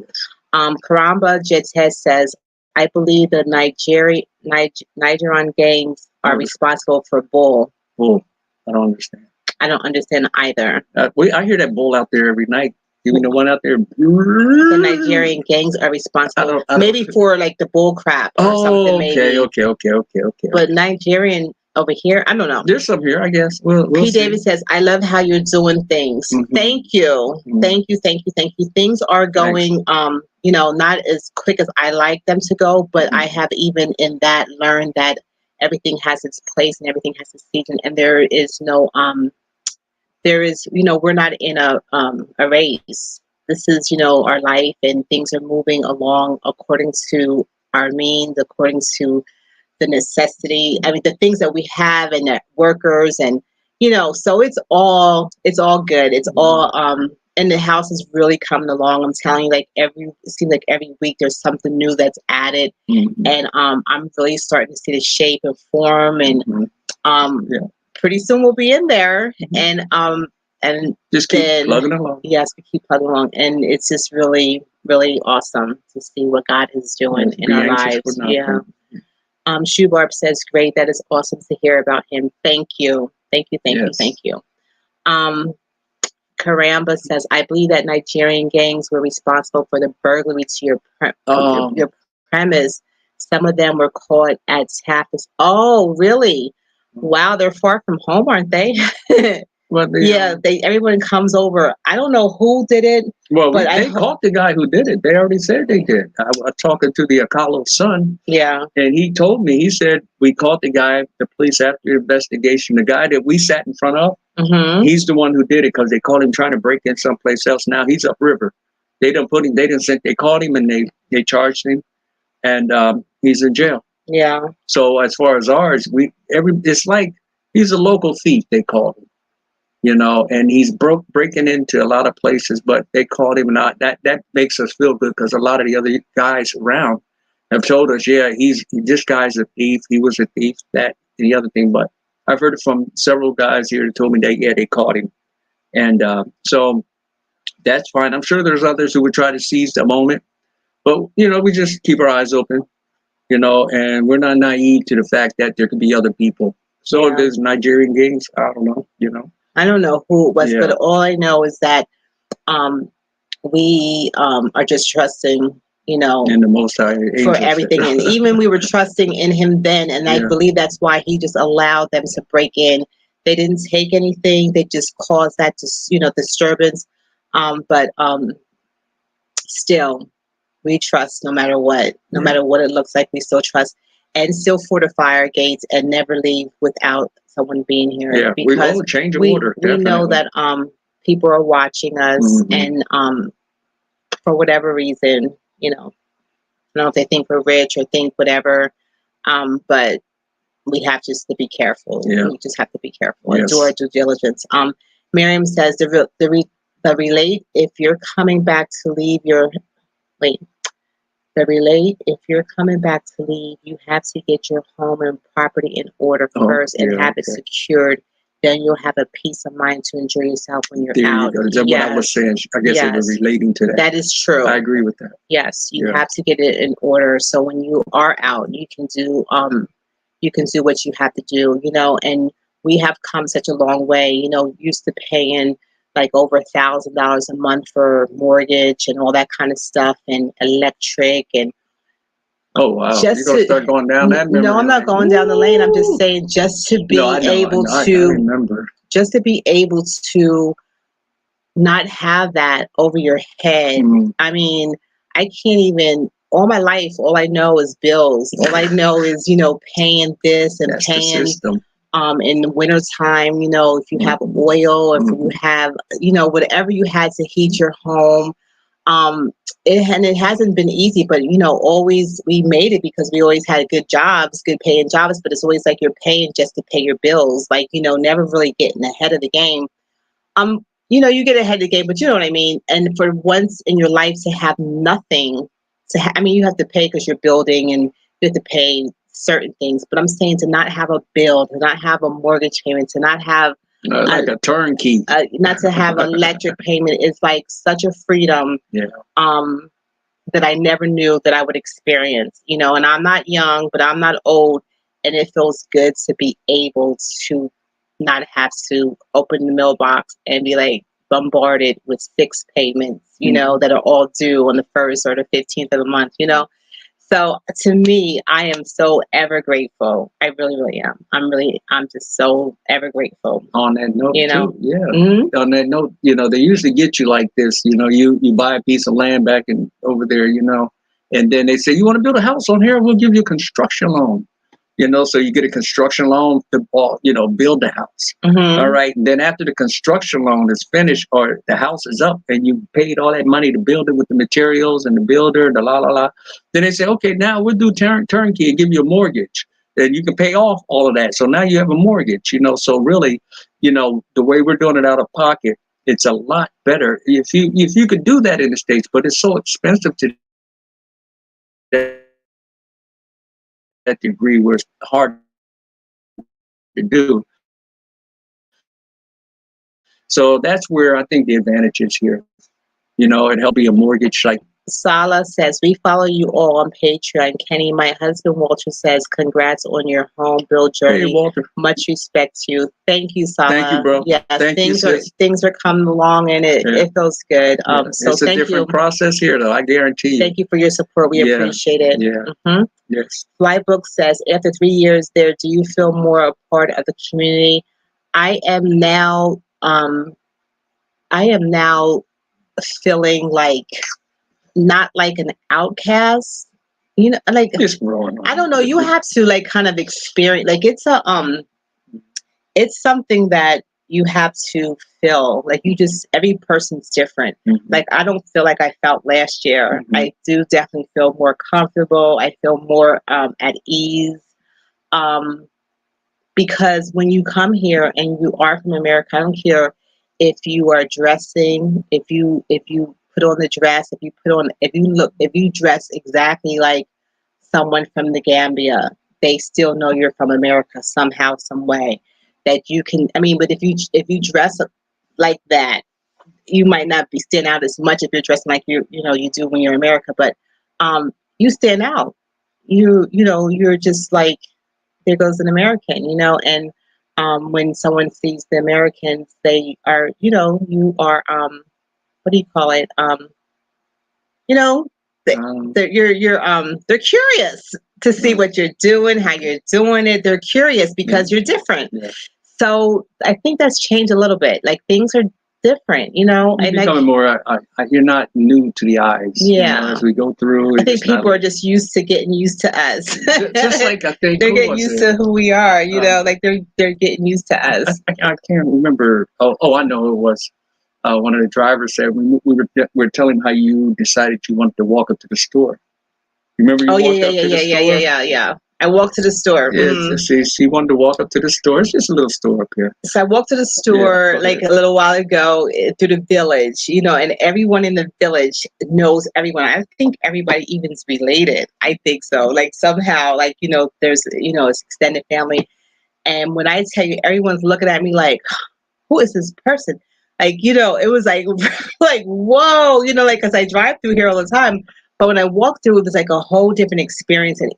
Karamba Jetes says, I believe the Nigerian gangs are responsible for bull. Bull. I don't understand. I don't understand either. I hear that bull out there every night. Even the one out there. The Nigerian gangs are responsible, maybe for like the bull crap or something. Maybe. Okay. But Nigerian over here, I don't know. There's some here, I guess. We'll P. see. David says, "I love how you're doing things. Thank you, thank you. Things are going, not as quick as I like them to go, but I have even in that learned that everything has its place and everything has its season, and there is no we're not in a race. This is, our life, and things are moving along according to our means, according to the necessity. I mean, the things that we have and that workers and, so it's all good. It's all, and the house is really coming along. I'm telling you, it seems like every week there's something new that's added. And I'm really starting to see the shape and form, and pretty soon we'll be in there, and just keep plugging along. Yes, we keep plugging along, and it's just really, really awesome to see what God is doing in our lives. Yeah. Shubarb says, "Great, that is awesome to hear about him. Thank you, thank you." Karamba says, "I believe that Nigerian gangs were responsible for the burglary to your premise. Some of them were caught at Tapas." Oh, really? Wow, they're far from home, aren't they? Well, everyone comes over. I don't know who did it. Well, they caught the guy who did it. They already said they did. I was talking to the Akalo's son. Yeah. And he told me, he said, we caught the guy, the police after investigation, the guy that we sat in front of, he's the one who did it because they caught him trying to break in someplace else. Now he's upriver. They caught him and they charged him, and he's in jail. Yeah. So as far as ours, it's like he's a local thief, they call him. And he's breaking into a lot of places, but they called him not. That makes us feel good because a lot of the other guys around have told us, this guy's a thief. He was a thief, that and the other thing. But I've heard it from several guys here that told me they caught him, and so that's fine. I'm sure there's others who would try to seize the moment, but we just keep our eyes open, and we're not naive to the fact that there could be other people. So if there's Nigerian gangs, I don't know, I don't know who it was, but all I know is that we are just trusting, in the Most High for everything. And even we were trusting in him then, and I believe that's why he just allowed them to break in. They didn't take anything. They just caused that disturbance. But still, we trust no matter what. No matter what it looks like, we still trust and still fortify our gates and never leave without someone being here. Yeah, because we change of order. We know that people are watching us, and for whatever reason, I don't know if they think we're rich or think whatever, but we have just to be careful. Yeah. We just have to be careful and do our due diligence. Miriam says the relate if you're coming back to leave your if you're coming back to leave, you have to get your home and property in order first and have it secured. Then you'll have a peace of mind to enjoy yourself when you're out. That's what I was saying. I guess they were relating to that. That is true. I agree with that. Yes, you have to get it in order. So when you are out, you can do what you have to do, and we have come such a long way, used to paying like over $1,000 a month for mortgage and all that kind of stuff, and electric, and oh wow, you're gonna start going down that memory No, I'm not going down the lane. I'm just saying just to be just to be able to not have that over your head. I mean, I can't even, all my life, all I know is bills. All I know is, paying this and paying in the wintertime, if you have oil, if you have, whatever you had to heat your home. It hasn't been easy, but always we made it because we always had good jobs, good paying jobs, but it's always like you're paying just to pay your bills, like, never really getting ahead of the game. You get ahead of the game, but you know what I mean? And for once in your life to have nothing you have to pay because you're building and you have to pay certain things, but I'm saying to not have a bill, to not have a mortgage payment, to not have like a turnkey, not to have electric payment is like such a freedom. that I never knew that I would experience, you know, and I'm not young, but I'm not old. And it feels good to be able to not have to open the mailbox and be like bombarded with 6 payments, you know, that are all due on the 1st or the 15th of the month, you know. So to me, I am so ever grateful. I really, really am. I'm just so ever grateful. On that note, You know? too, yeah. Mhm. On that note, you know, they usually get you like this. You know, you buy a piece of land back and over there, you know, and then they say, you want to build a house on here? We'll give you a construction loan. You know, so you get a construction loan to, you know, build the house. All right. And then after the construction loan is finished or the house is up and you paid all that money to build it with the materials and the builder, the la la la. Then they say, okay, now we'll do turnkey and give you a mortgage. Then you can pay off all of that. So now you have a mortgage, you know. So really, you know, the way we're doing it out of pocket, it's a lot better if you could do that in the States, but it's so expensive to that degree where it's hard to do. So that's where I think the advantage is here. You know, it helped be a mortgage like. Sala says, we follow you all on Patreon. Kenny, my husband Walter says, congrats on your home build journey. Hey, Walter. Much respect to you. Thank you, Sala. Thank you, bro. Yes, Thank things you, are sis. things are coming along and it feels good. So it's a thank different you. process here, though. I guarantee you. Thank you for your support. We appreciate it. Yeah. Yes. Flybook says, after 3 years there, do you feel more a part of the community? I am now feeling like not like an outcast, you know, like It's growing on. I don't know, you have to like kind of experience, like it's something that you have to feel like you just, every person's different. Like I don't feel like I felt last year. I do definitely feel more comfortable. I feel more at ease, because when you come here and you are from America, I don't care if you are dressing, if you put on the dress, if you dress exactly like someone from the Gambia, they still know you're from America somehow, some way. That you can, I mean, but if you dress like that, you might not be stand out as much if you're dressing like you do when you're in America, but you stand out. You're just like, there goes an American, and when someone sees the Americans, they are, you are, what do you call it? You know, they're curious to see what you're doing, how you're doing it. They're curious because you're different. Yeah. So I think that's changed a little bit. Like things are different, You're becoming more. You're not new to the eyes. Yeah. As we go through, I think people are just used to getting used to us. just like I think they're getting used to who we are. Like they're getting used to us. I can't remember. Oh, I know it was. One of the drivers said we were telling him how you decided you wanted to walk up to the store. You remember you walked up to the store? Yeah. I walked to the store. Yeah, she wanted to walk up to the store. It's just a little store up here. So I walked to the store like a little while ago through the village, and everyone in the village knows everyone. I think everybody even's related. I think so. Like somehow, like, there's, it's extended family. And when I tell you, everyone's looking at me like, who is this person? Like, it was like, like, whoa, like, cause I drive through here all the time. But when I walked through, it was like a whole different experience. And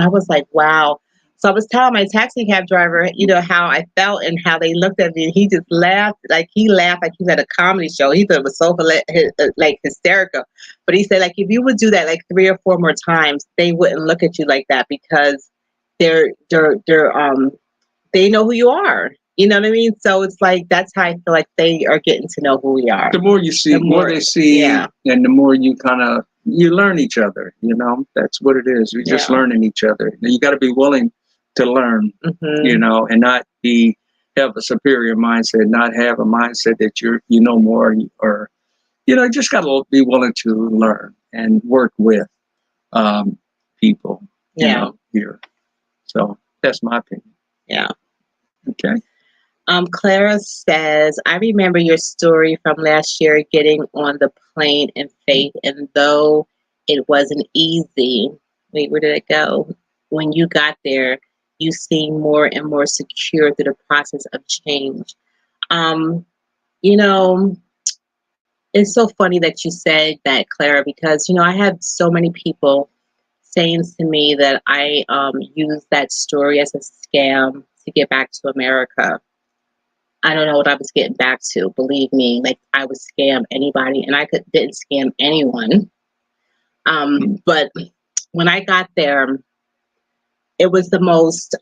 I was like, wow. So I was telling my taxi cab driver, how I felt and how they looked at me. And he just laughed. Like he laughed like he was at a comedy show. He thought it was so like hysterical. But he said, like, if you would do that like 3 or 4 more times, they wouldn't look at you like that because they know who you are. You know what I mean? So it's like, that's how I feel like they are getting to know who we are. The more you see, the more they see, and the more you you learn each other. That's what it is. You're just learning each other. You got to be willing to learn, and not have a superior mindset, not have a mindset that you know more, or you just got to be willing to learn and work with people. Here. So that's my opinion. Yeah. Okay. Clara says, I remember your story from last year getting on the plane in faith, and though it wasn't easy, wait, where did it go? When you got there, you seemed more and more secure through the process of change. You know, It's so funny that you said that, Clara, because I had so many people saying to me that I used that story as a scam to get back to America. I don't know what I was getting back to. Believe me, like I would scam anybody, and didn't scam anyone. But when I got there, it was the most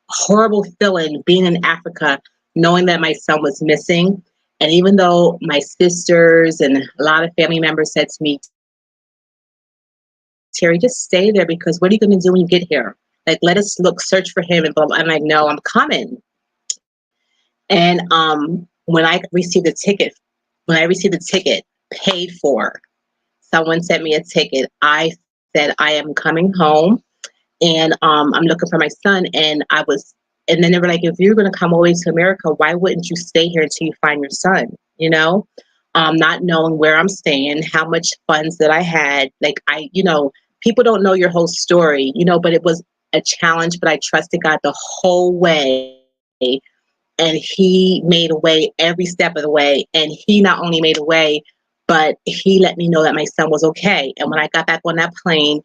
horrible feeling being in Africa, knowing that my son was missing. And even though my sisters and a lot of family members said to me, Terry, just stay there because what are you going to do when you get here? Like, let us search for him. And blah, blah. I'm like, no, I'm coming. And when I received the ticket paid for, someone sent me a ticket. I said, I am coming home and I'm looking for my son. And then they were like, if you're going to come all the way to America, why wouldn't you stay here until you find your son? Not knowing where I'm staying, how much funds that I had. Like, people don't know your whole story, but it was a challenge, but I trusted God the whole way. And he made a way every step of the way. And he not only made a way, but he let me know that my son was okay. And when I got back on that plane,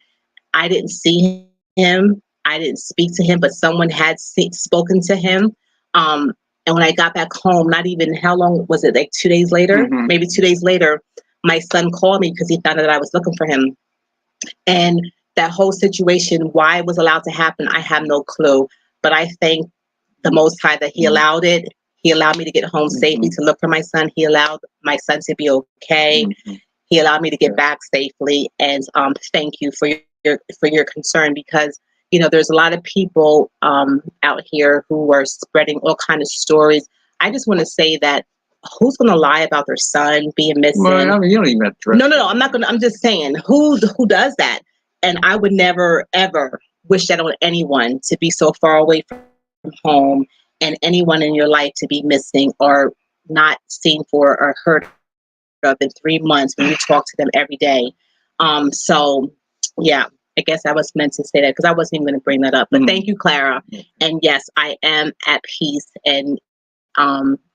I didn't see him. I didn't speak to him, but someone had spoken to him. And when I got back home, not even how long was it? Like 2 days later, maybe 2 days later, my son called me because he found out that I was looking for him. And that whole situation, why it was allowed to happen, I have no clue. But I thank the Most High that He allowed it. He allowed me to get home safely to look for my son. He allowed my son to be okay. He allowed me to get back safely. And thank you for your concern, because there's a lot of people out here who are spreading all kind of stories. I just want to say that who's going to lie about their son being missing? Well, I mean, you don't even have to. No. I'm not going to. I'm just saying who does that? And I would never, ever wish that on anyone, to be so far away from home and anyone in your life to be missing or not seen for or heard of in 3 months when you talk to them every day. So yeah, I guess I was meant to say that because I wasn't even going to bring that up. But thank you, Clara. And yes, I am at peace, and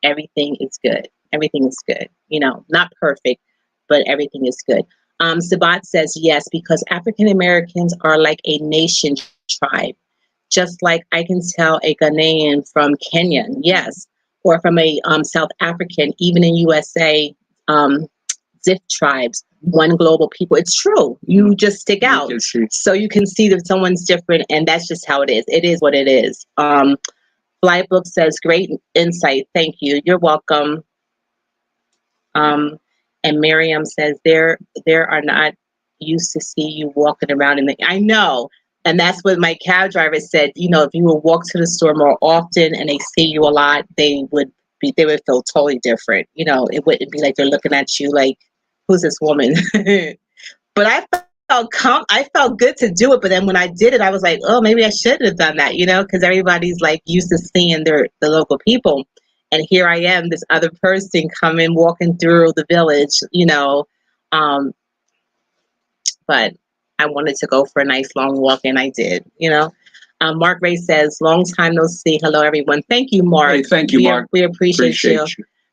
everything is good. Everything is good. Not perfect, but everything is good. Sabat says yes, because African Americans are like a nation tribe. Just like I can tell a Ghanaian from Kenya, yes, or from a South African, even in USA, Zif tribes, one global people. It's true. You just stick out. So you can see that someone's different, and that's just how it is. It is what it is. Flybook says, great insight. Thank you. You're welcome. And Miriam says, there are not used to see you walking around I know. And that's what my cab driver said. If you would walk to the store more often and they see you a lot, they would feel totally different. It wouldn't be like they're looking at you like, who's this woman? But I felt good to do it. But then when I did it, I was like, oh, maybe I shouldn't have done that, because everybody's like used to seeing the local people. And here I am, this other person coming, walking through the village, but I wanted to go for a nice long walk, and I did, Mark Ray says, long time no see. Hello, everyone. Thank you, Mark. Hey, thank you, Mark. We appreciate you.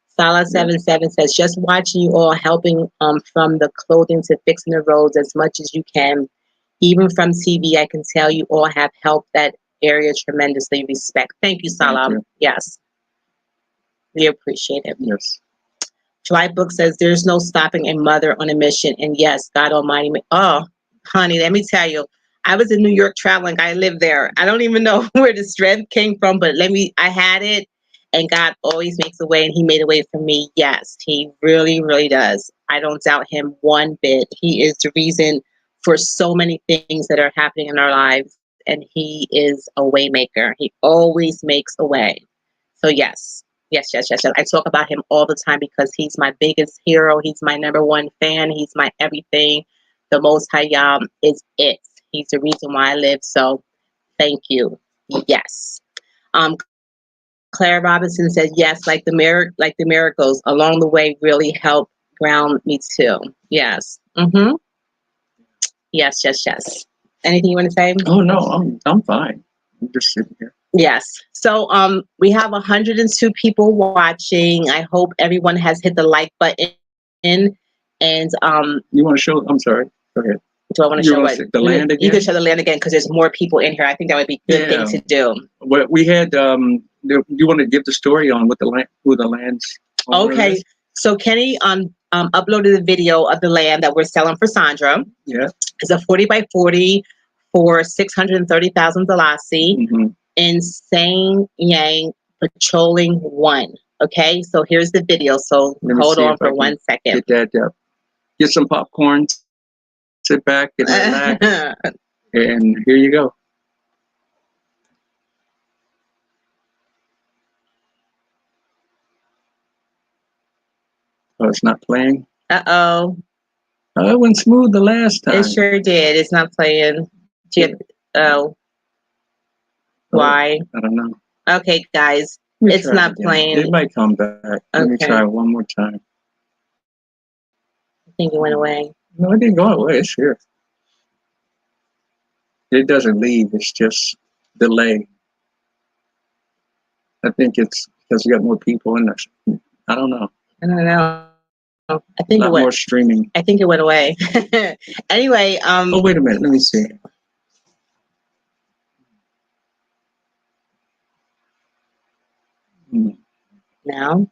Sala 77 says, just watching you all helping from the clothing to fixing the roads as much as you can. Even from TV, I can tell you all have helped that area tremendously. Respect. Thank you, Salam. Yes. We appreciate it. Yes. Flybook says, there's no stopping a mother on a mission. And yes, God Almighty. Oh, honey, let me tell you, I was in New York traveling. I lived there. I don't even know where the strength came from, but I had it. And God always makes a way, and He made a way for me. Yes, He really, really does. I don't doubt Him one bit. He is the reason for so many things that are happening in our lives, and He is a way maker. He always makes a way. So yes. I talk about Him all the time because He's my biggest hero. He's my number one fan. He's my everything. The Most High Yam is it. He's the reason why I live. So thank you. Yes. Claire Robinson said, yes, like the miracles along the way really helped ground me too. Yes. Yes. Anything you want to say? Oh no, I'm fine. I'm just sitting here. Yes. So we have 102 people watching. I hope everyone has hit the like button. And You want to show? I'm sorry. Go ahead. do I want to You show want it? to the land again? You can show the land again because there's more people in here. I think that would be a good thing to do. Well, we had. You want to give the story on what the land, who the land's owner Okay. is? So Kenny uploaded a video of the land that we're selling for Sandra. Yeah. It's a 40 by 40 for 630,000 Dalasi Mm-hmm. in Sang Yang Patrolling 1. Okay, so here's the video. So Let me hold see on if I for can 1 second. Get that. Get some popcorn. Sit back and relax. And here you go. Oh, it's not playing. Uh-oh. Oh, it went smooth the last time. It sure did. It's not playing. Oh. Why? I don't know. Okay, guys. It's not playing. It might come back. Let me try one more time. I think it went away. No, it didn't go away. It's here. It doesn't leave. It's just delay. I think it's because we got more people in there. I don't know. I don't know. I think it went more streaming. I think it went away. Anyway, Oh, wait a minute. Let me see. Now.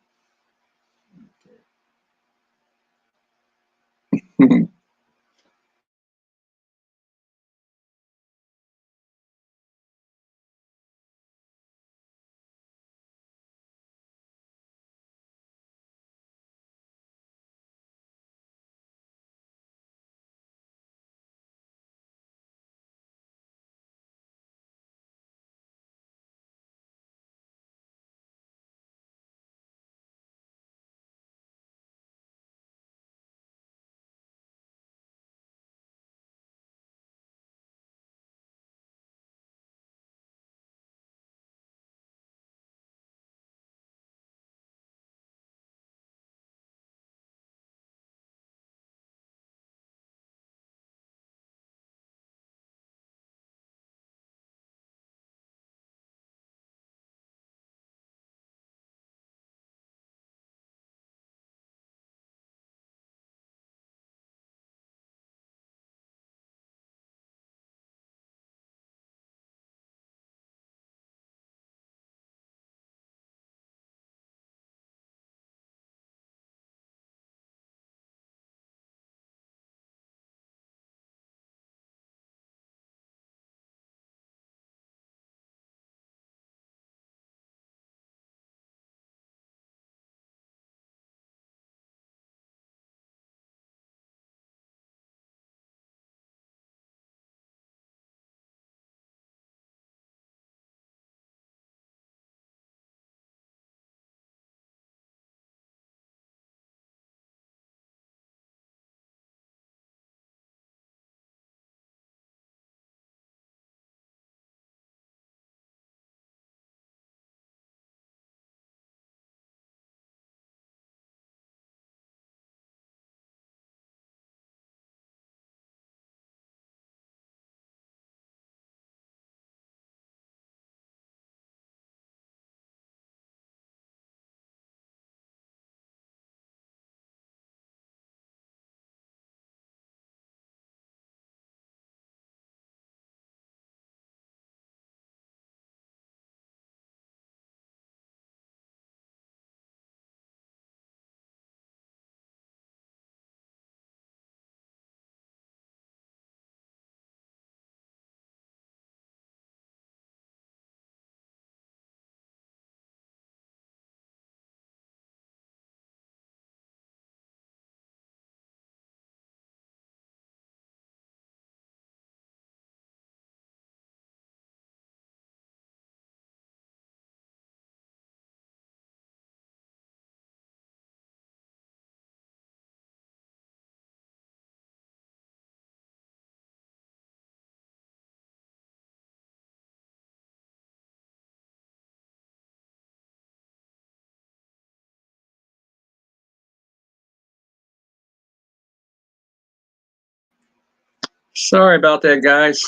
Sorry about that, guys.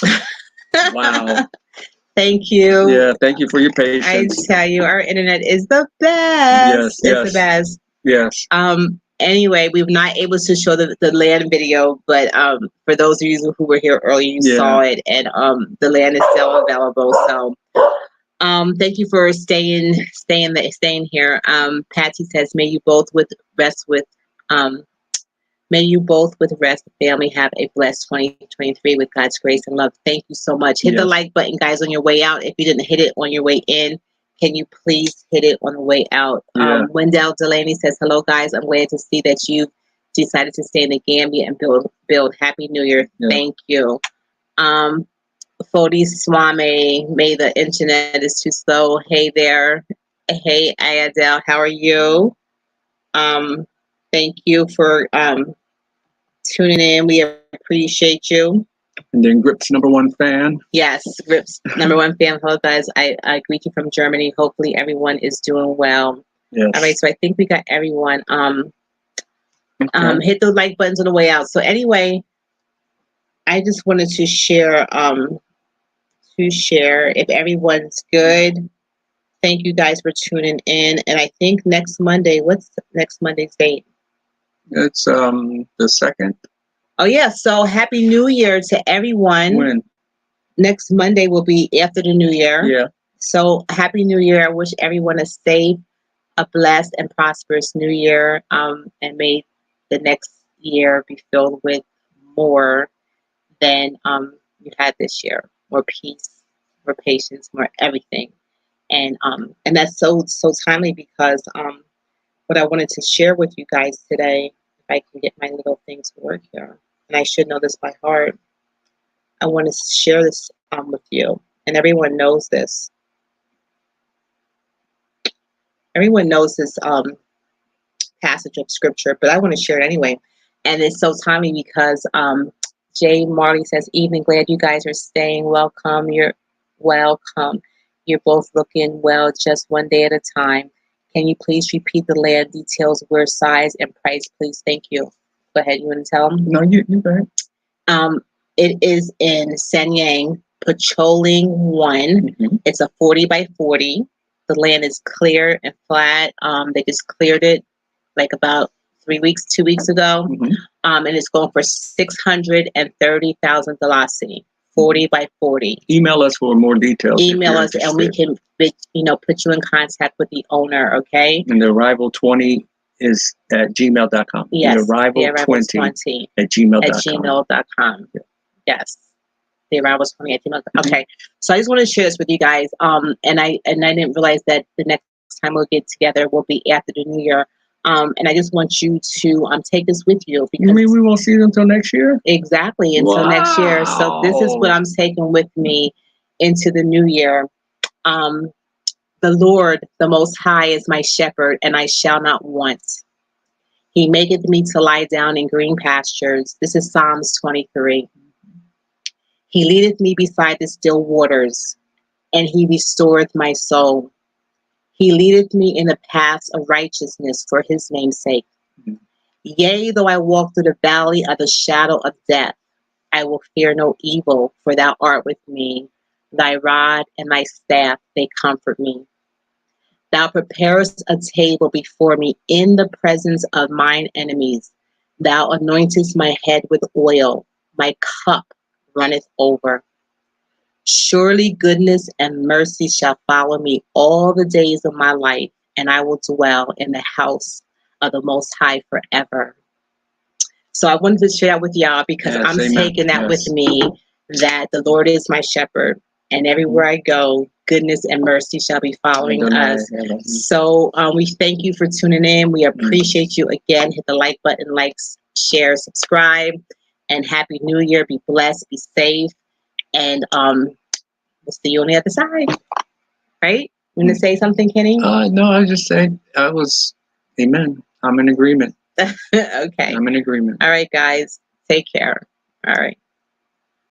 Wow. Thank you. Yeah, thank you for your I patience. tell you, our internet is the best. Yes, It's the best. yes. Anyway, we were not able to show the land video, but for those of you who were here earlier, you saw it, and the land is still available. So thank you for staying here. Patsy says, may you both may you both with rest family have a blessed 2023 with God's grace and love. Thank you so much. Hit the like button, guys, on your way out. If you didn't hit it on your way in, can you please hit it on the way out? Yeah. Wendell Delaney says, hello, guys. I'm glad to see that you decided to stay in the Gambia and build. Happy New Year. Yeah. Thank you. Fodi Swame, may the internet is too slow. Hey there. Hey, Ayadel, how are you? Thank you for tuning in. We appreciate you. And then Grip's #1 fan. Yes, Grip's #1 fan. Hello, guys. I greet you from Germany. Hopefully, everyone is doing well. Yes. All right, so I think we got everyone. Okay. Hit the like buttons on the way out. So anyway, I just wanted to share. If everyone's good. Thank you guys for tuning in. And I think next Monday. What's next Monday's date? It's the 2nd. Oh yeah, so Happy New Year to everyone. When? Next Monday will be after the New Year. Yeah. So Happy New Year. I wish everyone a safe, a blessed and prosperous New Year. And may the next year be filled with more than you had this year. More peace, more patience, more everything. And that's so timely because what I wanted to share with you guys today, if I can get my little thing to work here, and I should know this by heart. I want to share this with you, and everyone knows this. Everyone knows this passage of scripture, but I want to share it anyway. And it's so timely because Jay Marley says, "Evening, glad you guys are staying. Welcome. You're welcome. You're both looking well, just one day at a time. Can you please repeat the land details, where, size, and price, please? Thank you." Go ahead. You want to tell them? No, you go ahead. It is in Sanyang, Pacholing 1. Mm-hmm. It's a 40 by 40. The land is clear and flat. They just cleared it like about 2 weeks ago. Mm-hmm. And it's going for 630,000 dalasi. 40 by 40. Email us for more details. Email us and we can, put you in contact with the owner, okay? And the arrival 20 is at gmail.com. Yes. The arrival 20 at gmail.com. Yeah. Yes. The arrival 20 at gmail.com. Mm-hmm. Okay. So I just want to share this with you guys. And I didn't realize that the next time we'll get together will be after the New Year. And I just want you to take this with you. Because you mean we won't see you until next year? Exactly, until next year. So this is what I'm taking with me into the new year. The Lord, the Most High, is my shepherd, and I shall not want. He maketh me to lie down in green pastures. This is Psalms 23. He leadeth me beside the still waters, and he restoreth my soul. He leadeth me in the paths of righteousness for his name's sake. Yea, though I walk through the valley of the shadow of death, I will fear no evil, for thou art with me. Thy rod and thy staff, they comfort me. Thou preparest a table before me in the presence of mine enemies. Thou anointest my head with oil. My cup runneth over. Surely goodness and mercy shall follow me all the days of my life, and I will dwell in the house of the Most High forever. So I wanted to share that with y'all because I'm taking that with me, that the Lord is my shepherd, and everywhere I go, goodness and mercy shall be following us. So we thank you for tuning in. We appreciate you again. Hit the like button, share, subscribe, and Happy New Year. Be blessed, be safe, and we'll see you on the other side. Right? You want to say something, Kenny? No, I just said amen. I'm in agreement. Okay. I'm in agreement. All right, guys. Take care. All right.